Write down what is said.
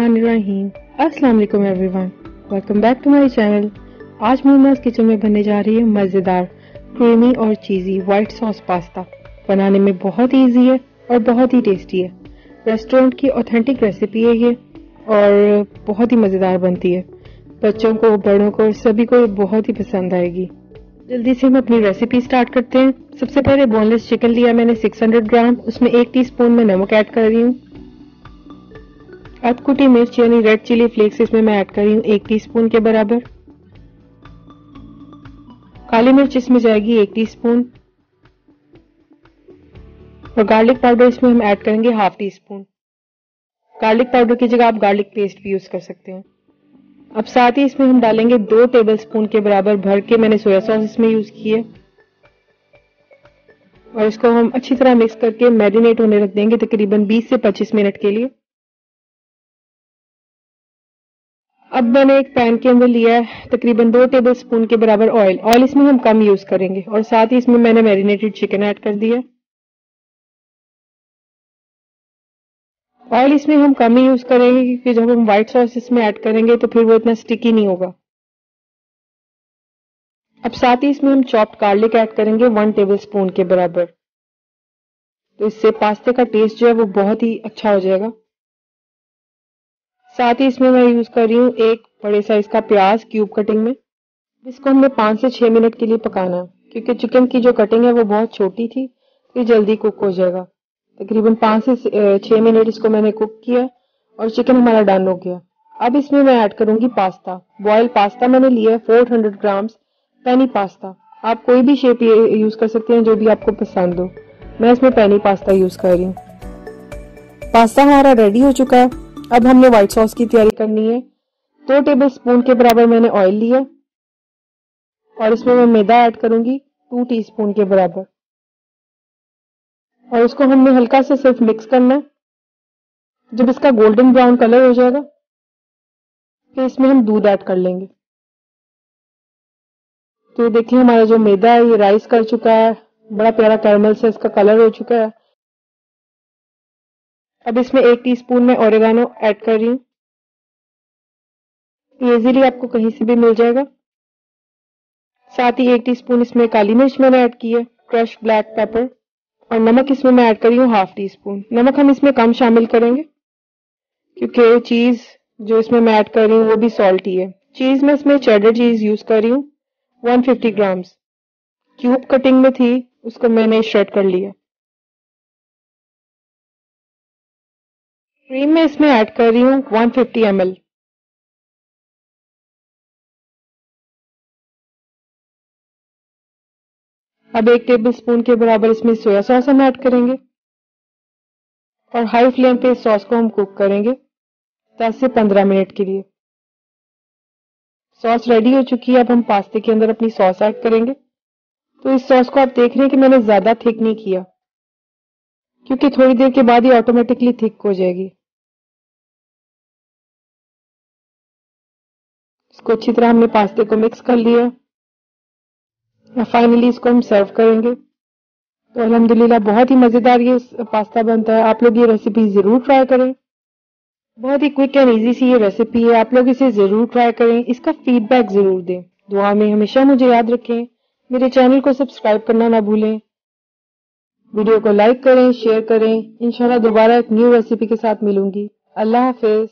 बिस्मिल्लाहिर्रहमानिर्रहीम। अस्सलाम वालेकुम everyone, welcome back to my channel. आज मोमोज किचन में बनने जा रही है मज़ेदार क्रीमी और चीज़ी वाइट सॉस पास्ता। बनाने में बहुत इजी है और बहुत ही टेस्टी है। रेस्टोरेंट की ऑथेंटिक रेसिपी है ये और बहुत ही मज़ेदार बनती है। बच्चों को, बड़ों को, सभी को बहुत ही पसंद आएगी। जल्दी से हम अपनी रेसिपी स्टार्ट करते हैं। सबसे पहले बोनलेस चिकन लिया मैंने 600 ग्राम, उसमें 1 टीस्पून में नमक ऐड कर रही हूँ। अधकुटी मिर्च यानी रेड चिली फ्लेक्स इसमें मैं ऐड कर रही हूँ 1 टीस्पून के बराबर। काली मिर्च इसमें जाएगी 1 टीस्पून और गार्लिक पाउडर इसमें हम ऐड करेंगे 1/2 टीस्पून। गार्लिक पाउडर की जगह आप गार्लिक पेस्ट भी यूज कर सकते हैं। अब साथ ही इसमें हम डालेंगे 2 टेबलस्पून के बराबर भर के मैंने सोया सॉस इसमें यूज की है और इसको हम अच्छी तरह मिक्स करके मैरिनेट होने रख देंगे तकरीबन 20 से 25 मिनट के लिए। अब मैंने एक पैन के अंदर लिया है तकरीबन 2 टेबलस्पून के बराबर ऑयल। ऑयल इसमें हम कम यूज करेंगे और साथ ही इसमें मैंने मैरिनेटेड चिकन ऐड कर दिया। ऑयल इसमें हम कम ही यूज करेंगे क्योंकि जब हम व्हाइट सॉस इसमें ऐड करेंगे तो फिर वो इतना स्टिकी नहीं होगा। अब साथ ही इसमें हम चॉप्ड गार्लिक ऐड करेंगे 1 टेबलस्पून के बराबर। तो इससे पास्ते का टेस्ट जो है वो बहुत ही अच्छा हो जाएगा। साथ ही इसमें मैं यूज कर रही हूँ एक बड़े साइज का प्याज क्यूब कटिंग में। इसको हमने 5 से 6 मिनट के लिए पकाना है क्योंकि चिकन की जो कटिंग है वो बहुत छोटी थी, तो जल्दी कुक हो जाएगा। तकरीबन 5 से 6 मिनट इसको मैंने कुक किया और चिकन हमारा डन हो गया। अब इसमें मैं ऐड करूंगी पास्ता। बॉयल पास्ता मैंने लिया है 400 ग्राम्स पेनी पास्ता। आप कोई भी शेप यूज कर सकते हैं जो भी आपको पसंद हो। मैं इसमें पेनी पास्ता यूज कर रही हूँ। पास्ता हमारा रेडी हो चुका है। अब हमने व्हाइट सॉस की तैयारी करनी है। 2 टेबलस्पून के बराबर मैंने ऑयल लिया और इसमें मैं मैदा ऐड करूंगी 2 टीस्पून के बराबर और इसको हमने हल्का से सिर्फ मिक्स करना है। जब इसका गोल्डन ब्राउन कलर हो जाएगा फिर इसमें हम दूध ऐड कर लेंगे। तो देखिए हमारा जो मैदा है ये राइस कर चुका है, बड़ा प्यारा कैरमल से इसका कलर हो चुका है। अब इसमें 1 टीस्पून में ओरिगानो ऐड कर रही हूँ। इजीली आपको कहीं से भी मिल जाएगा। साथ ही 1 टीस्पून इसमें काली मिर्च मैंने ऐड की है, क्रश ब्लैक पेपर, और नमक इसमें मैं ऐड कर रही हूँ 1/2 टीस्पून। नमक हम इसमें कम शामिल करेंगे क्योंकि चीज जो इसमें मैं ऐड कर रही हूँ वो भी सॉल्टी है। चीज में इसमें चेडर चीज यूज कर रही हूँ 150 ग्राम्स। क्यूब कटिंग में थी, उसको मैंने श्रेड कर लिया। क्रीम में इसमें ऐड कर रही हूँ 150 ml। अब 1 टेबलस्पून के बराबर इसमें सोया सॉस हम ऐड करेंगे और हाई फ्लेम पे इस सॉस को हम कुक करेंगे 10 से 15 मिनट के लिए। सॉस रेडी हो चुकी है। अब हम पास्ते के अंदर अपनी सॉस ऐड करेंगे। तो इस सॉस को आप देख रहे हैं कि मैंने ज्यादा थिक नहीं किया क्योंकि थोड़ी देर के बाद ही ऑटोमेटिकली थिक हो जाएगी। इसको अच्छी तरह हमने पास्ते को मिक्स कर लिया और फाइनली इसको हम सर्व करेंगे। तो अल्हम्दुलिल्लाह बहुत ही मजेदार ये पास्ता बनता है। आप लोग ये रेसिपी जरूर ट्राई करें। बहुत ही क्विक एंड इजी सी ये रेसिपी है। आप लोग इसे जरूर ट्राई करें। इसका फीडबैक जरूर दें। दुआ में हमेशा मुझे याद रखें। मेरे चैनल को सब्सक्राइब करना ना भूलें। वीडियो को लाइक करें, शेयर करें। इंशाल्लाह दोबारा एक न्यू रेसिपी के साथ मिलूंगी। अल्लाह हाफिज।